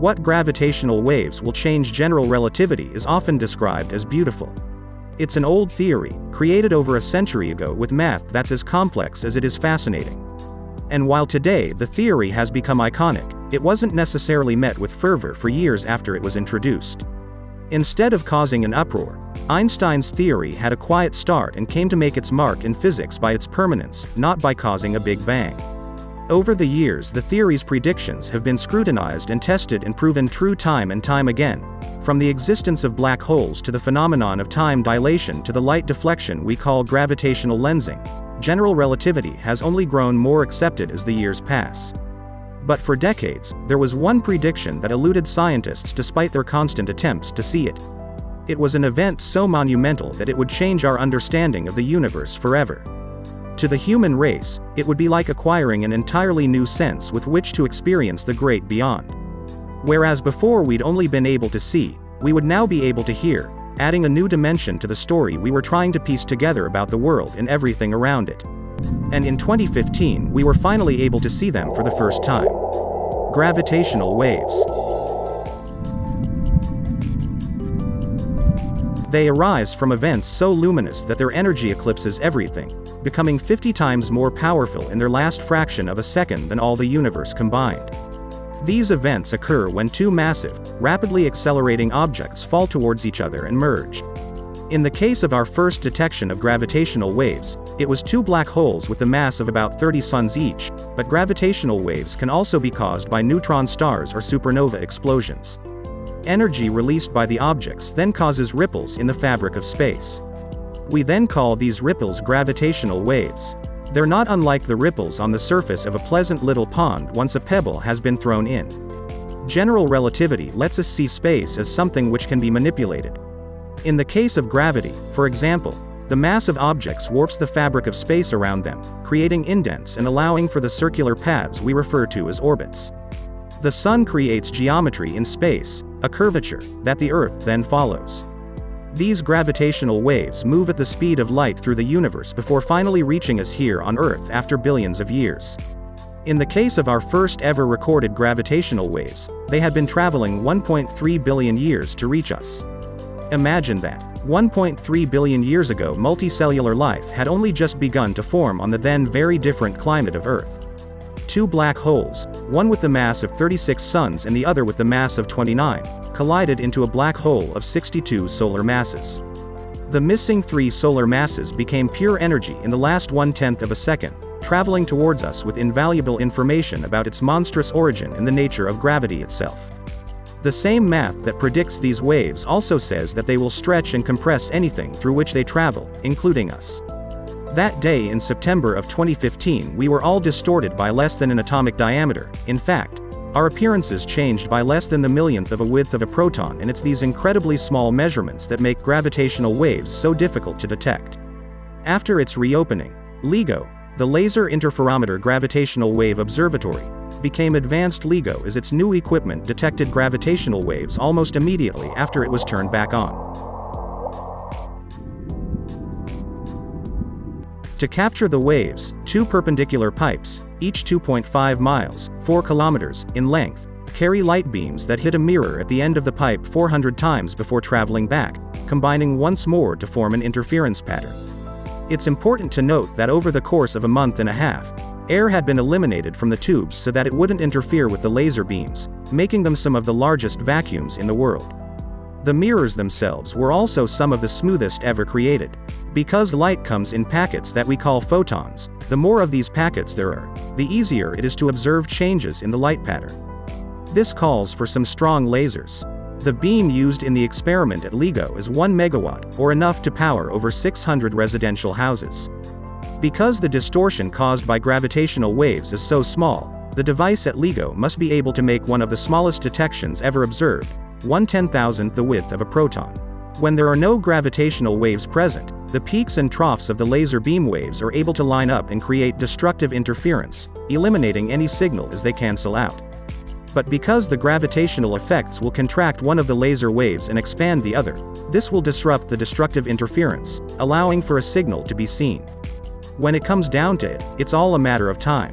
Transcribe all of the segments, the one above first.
What gravitational waves will change general relativity is often described as beautiful. It's an old theory, created over a century ago with math that's as complex as it is fascinating. And while today the theory has become iconic, it wasn't necessarily met with fervor for years after it was introduced. Instead of causing an uproar, Einstein's theory had a quiet start and came to make its mark in physics by its permanence, not by causing a big bang. Over the years, the theory's predictions have been scrutinized and tested and proven true time and time again. From the existence of black holes to the phenomenon of time dilation to the light deflection we call gravitational lensing, general relativity has only grown more accepted as the years pass. But for decades, there was one prediction that eluded scientists despite their constant attempts to see it. It was an event so monumental that it would change our understanding of the universe forever. To the human race, it would be like acquiring an entirely new sense with which to experience the great beyond. Whereas before we'd only been able to see, we would now be able to hear, adding a new dimension to the story we were trying to piece together about the world and everything around it. And in 2015, we were finally able to see them for the first time. Gravitational waves. They arise from events so luminous that their energy eclipses everything, becoming 50 times more powerful in their last fraction of a second than all the universe combined. These events occur when two massive, rapidly accelerating objects fall towards each other and merge. In the case of our first detection of gravitational waves, it was two black holes with the mass of about 30 suns each, but gravitational waves can also be caused by neutron stars or supernova explosions. Energy released by the objects then causes ripples in the fabric of space. We then call these ripples gravitational waves. They're not unlike the ripples on the surface of a pleasant little pond once a pebble has been thrown in. General relativity lets us see space as something which can be manipulated. In the case of gravity, for example, the mass of objects warps the fabric of space around them, creating indents and allowing for the circular paths we refer to as orbits. The Sun creates geometry in space, a curvature, that the Earth then follows. These gravitational waves move at the speed of light through the universe before finally reaching us here on Earth after billions of years. In the case of our first ever recorded gravitational waves, they had been traveling 1.3 billion years to reach us. Imagine that. 1.3 billion years ago, multicellular life had only just begun to form on the then very different climate of Earth. Two black holes, one with the mass of 36 suns and the other with the mass of 29, collided into a black hole of 62 solar masses. The missing 3 solar masses became pure energy in the last 1/10 of a second, traveling towards us with invaluable information about its monstrous origin and the nature of gravity itself. The same math that predicts these waves also says that they will stretch and compress anything through which they travel, including us. That day in September of 2015, we were all distorted by less than an atomic diameter. In fact, our appearances changed by less than the millionth of a width of a proton, and it's these incredibly small measurements that make gravitational waves so difficult to detect. After its reopening, LIGO, the Laser Interferometer Gravitational Wave Observatory, became Advanced LIGO as its new equipment detected gravitational waves almost immediately after it was turned back on. To capture the waves, 2 perpendicular pipes, each 2.5 miles, 4 kilometers, in length, carry light beams that hit a mirror at the end of the pipe 400 times before traveling back, combining once more to form an interference pattern. It's important to note that over the course of a month and a half, air had been eliminated from the tubes so that it wouldn't interfere with the laser beams, making them some of the largest vacuums in the world. The mirrors themselves were also some of the smoothest ever created. Because light comes in packets that we call photons, the more of these packets there are, the easier it is to observe changes in the light pattern. This calls for some strong lasers. The beam used in the experiment at LIGO is 1 megawatt, or enough to power over 600 residential houses. Because the distortion caused by gravitational waves is so small, the device at LIGO must be able to make one of the smallest detections ever observed, 1/10,000th the width of a proton. When there are no gravitational waves present, the peaks and troughs of the laser beam waves are able to line up and create destructive interference, eliminating any signal as they cancel out. But because the gravitational effects will contract one of the laser waves and expand the other, this will disrupt the destructive interference, allowing for a signal to be seen. When it comes down to it, it's all a matter of time.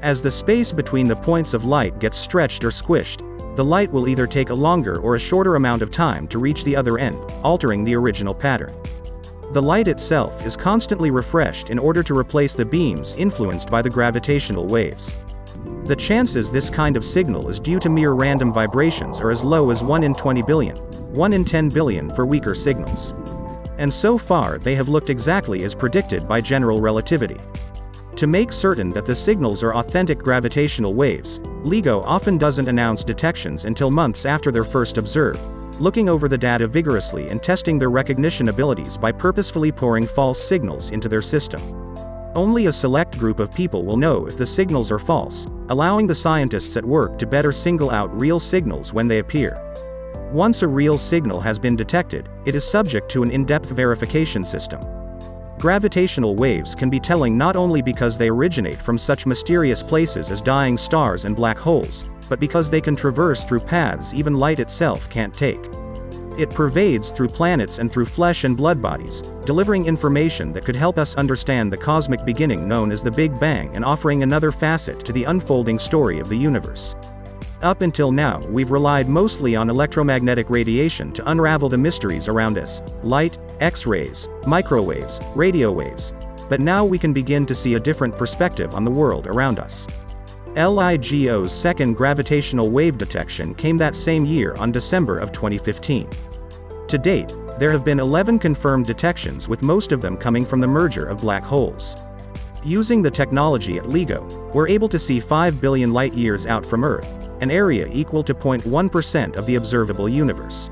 As the space between the points of light gets stretched or squished, the light will either take a longer or a shorter amount of time to reach the other end, altering the original pattern. The light itself is constantly refreshed in order to replace the beams influenced by the gravitational waves. The chances this kind of signal is due to mere random vibrations are as low as 1 in 20 billion, 1 in 10 billion for weaker signals. And so far they have looked exactly as predicted by general relativity. To make certain that the signals are authentic gravitational waves, LIGO often doesn't announce detections until months after they're first observed, looking over the data vigorously and testing their recognition abilities by purposefully pouring false signals into their system. Only a select group of people will know if the signals are false, allowing the scientists at work to better single out real signals when they appear. Once a real signal has been detected, it is subject to an in-depth verification system. Gravitational waves can be telling not only because they originate from such mysterious places as dying stars and black holes, but because they can traverse through paths even light itself can't take. It pervades through planets and through flesh and blood bodies, delivering information that could help us understand the cosmic beginning known as the Big Bang and offering another facet to the unfolding story of the universe. Up until now, we've relied mostly on electromagnetic radiation to unravel the mysteries around us: light, X-rays, microwaves, radio waves. But now we can begin to see a different perspective on the world around us. LIGO's second gravitational wave detection came that same year on December of 2015. To date, there have been 11 confirmed detections, with most of them coming from the merger of black holes. Using the technology at LIGO, we're able to see 5 billion light-years out from Earth, an area equal to 0.1% of the observable universe.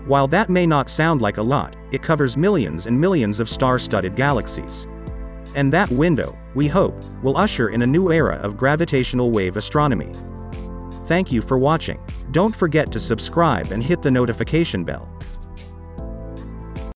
While that may not sound like a lot, it covers millions and millions of star-studded galaxies. And that window, we hope, will usher in a new era of gravitational wave astronomy. Thank you for watching. Don't forget to subscribe and hit the notification bell.